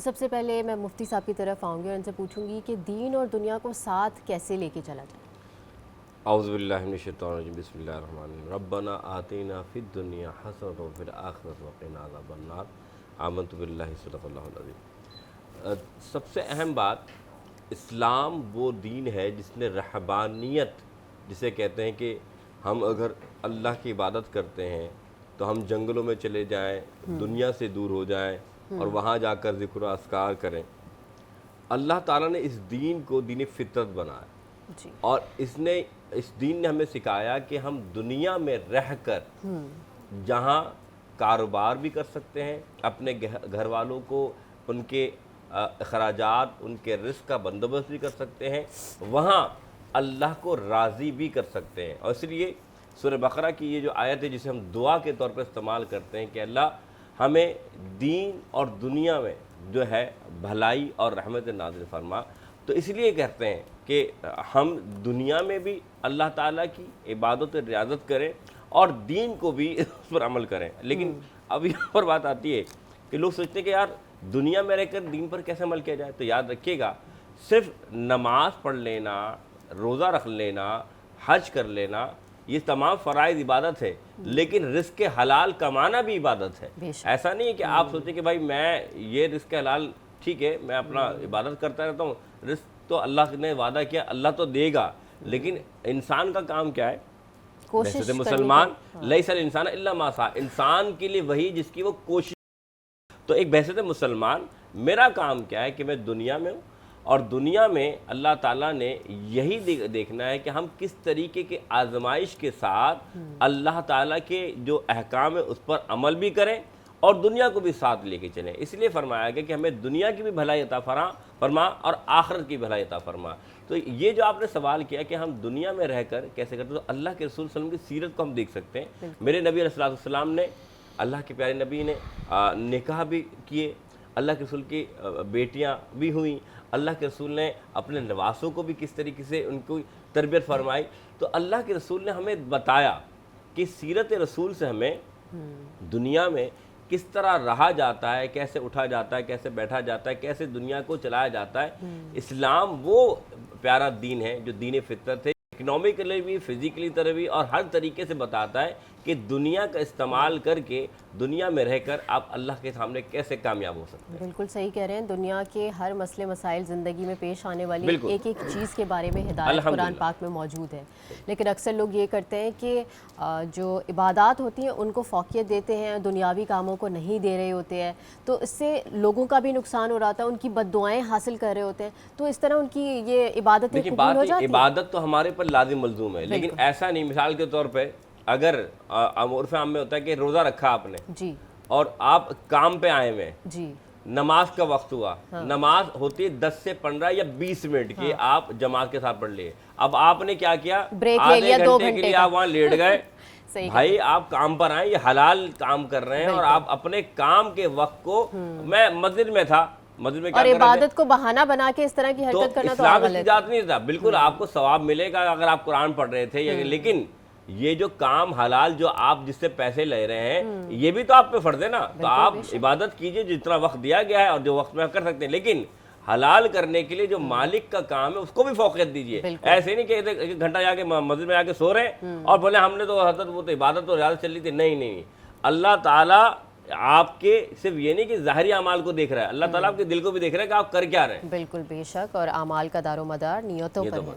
سب سے پہلے میں مفتی صاحب کی طرف آؤں گی اور ان سے پوچھوں گی کہ دین اور دنیا کو ساتھ کیسے لے کے چلا جائے؟ اعوذ باللہ من الشیطان الرجیم، بسم اللہ الرحمن الرحیم۔ ربنا آتینا فی الدنیا حسنۃ وفی الآخرۃ وقنا عذاب النار، آمنت باللہ صدق اللہ العظیم۔ سب سے اہم بات، اسلام وہ دین ہے جس نے رہبانیت، جسے کہتے ہیں کہ ہم اگر اللہ کی عبادت کرتے ہیں تو ہم جنگلوں میں چلے جائیں، دنیا سے دور ہو جائیں اور وہاں جا کر ذکر و اذکار کریں۔ اللہ تعالیٰ نے اس دین کو دین فطرت بنایا، جی، اور اس دین نے ہمیں سکھایا کہ ہم دنیا میں رہ کر جہاں کاروبار بھی کر سکتے ہیں، اپنے گھر والوں کو ان کے اخراجات، ان کے رزق کا بندوبست بھی کر سکتے ہیں، وہاں اللہ کو راضی بھی کر سکتے ہیں۔ اور اس لیے سورہ بقرہ کی یہ جو آیت ہے جسے ہم دعا کے طور پر استعمال کرتے ہیں کہ اللہ ہمیں دین اور دنیا میں جو ہے بھلائی اور رحمت نازل فرما، تو اس لیے کہتے ہیں کہ ہم دنیا میں بھی اللہ تعالیٰ کی عبادت و ریاضت کریں اور دین کو بھی اس پر عمل کریں۔ لیکن اب یہاں پر بات آتی ہے کہ لوگ سوچتے ہیں کہ یار دنیا میں رہ کر دین پر کیسے عمل کیا جائے؟ تو یاد رکھیے گا، صرف نماز پڑھ لینا، روزہ رکھ لینا، حج کر لینا، یہ تمام فرائض عبادت ہے، لیکن رزق حلال کمانا بھی عبادت ہے۔ بے شک۔ ایسا نہیں ہے کہ آپ سوچیں کہ بھائی میں یہ رزق حلال ٹھیک ہے، میں اپنا عبادت کرتا رہتا ہوں، رزق تو اللہ نے وعدہ کیا اللہ تو دے گا، لیکن انسان کا کام کیا ہے؟ بحثیت مسلمان لیس الانسان الا ما سعی، انسان کے لیے وہی جس کی وہ کوشش۔ تو ایک بحثیت مسلمان میرا کام کیا ہے کہ میں دنیا میں ہوں، اور دنیا میں اللہ تعالیٰ نے یہی دیکھنا ہے کہ ہم کس طریقے کے آزمائش کے ساتھ اللہ تعالیٰ کے جو احکام ہے اس پر عمل بھی کریں اور دنیا کو بھی ساتھ لے کے چلیں۔ اس لیے فرمایا گیا کہ ہمیں دنیا کی بھی بھلائی عطا فرما اور آخرت کی بھلائی عطا فرما۔ تو یہ جو آپ نے سوال کیا کہ ہم دنیا میں رہ کر کیسے کرتے ہیں، تو اللہ کے رسول صلی اللہ علیہ وسلم کی سیرت کو ہم دیکھ سکتے ہیں۔ میرے نبی علیہ السلام نے، اللہ کے پیارے نبی نے نکاح بھی کیے، اللہ کے رسول کی بیٹیاں بھی ہوئیں، اللہ کے رسول نے اپنے نواسوں کو بھی کس طریقے سے ان کو تربیت فرمائی۔ تو اللہ کے رسول نے ہمیں بتایا کہ سیرت رسول سے ہمیں دنیا میں کس طرح رہا جاتا ہے، کیسے اٹھا جاتا ہے، کیسے بیٹھا جاتا ہے، کیسے دنیا کو چلایا جاتا ہے۔ اسلام وہ پیارا دین ہے جو دین فطرت ہے، اکنامکلی بھی، فزیکلی طرح بھی، اور ہر طریقے سے بتاتا ہے کہ دنیا کا استعمال کر کے دنیا میں رہ کر آپ اللہ کے سامنے کیسے کامیاب ہو سکتے ہیں۔ بالکل صحیح کہہ رہے ہیں، دنیا کے ہر مسئلے مسائل، زندگی میں پیش آنے والی ایک ایک چیز کے بارے میں ہدایت قرآن پاک میں موجود ہے۔ لیکن اکثر لوگ یہ کرتے ہیں کہ جو عبادات ہوتی ہیں ان کو فوقیت دیتے ہیں، دنیاوی کاموں کو نہیں دے رہے ہوتے ہیں، تو اس سے لوگوں کا بھی نقصان ہو رہا ہے، ان کی بد دعائیں حاصل کر رہے ہوتے ہیں، تو اس طرح ان کی یہ عبادتیں قبول ہو جاتی ہیں۔ عبادت تو ہمارے پر لازم ملزوم ہے، لیکن ایسا نہیں، مثال کے طور پہ اگر عرف عام میں ہوتا ہے کہ روزہ رکھا آپ نے جی، اور آپ کام پہ آئے ہوئے، جی، نماز کا وقت ہوا، نماز ہوتی ہے 10 سے 15 یا 20 منٹ کی، آپ جماعت کے ساتھ پڑھ لیے، اب آپ نے کیا کیا، آدھے گھنٹے کے لیے آپ وہاں لیٹ گئے۔ بھائی آپ کام پر آئیں، یہ حلال کام کر رہے ہیں، اور آپ اپنے کام کے وقت کو، میں مسجد میں تھا، مسجد میں کیا اور عبادت کو بہانہ بنا کے اس طرح کی حرکت کرنا تو اسلام کی اجازت نہیں تھا۔ بالکل آپ کو ثواب ملے گا اگر آپ قرآن پڑھ رہے تھے، لیکن یہ جو کام حلال جو آپ جس سے پیسے لے رہے ہیں، یہ بھی تو آپ پہ فرض ہے نا، تو آپ عبادت کیجئے جتنا وقت دیا گیا ہے اور جو وقت میں کر سکتے ہیں، لیکن حلال کرنے کے لیے جو مالک کا کام ہے اس کو بھی فوقیت دیجئے۔ ایسے نہیں کہ ایک گھنٹہ جا کے مسجد میں جا کے سو رہے ہیں اور بولے ہم نے تو حضرت وہ تو عبادت اور ریاضت چل رہی تھی۔ نہیں، اللہ تعالیٰ آپ کے صرف یہ نہیں کہ ظاہری اعمال کو دیکھ رہا ہے، اللہ تعالیٰ آپ کے دل کو بھی دیکھ رہا ہے کہ آپ کر کیا رہے ہیں۔ بالکل، بے شک، اور اعمال کا دار و مدار نیتوں پر ہے۔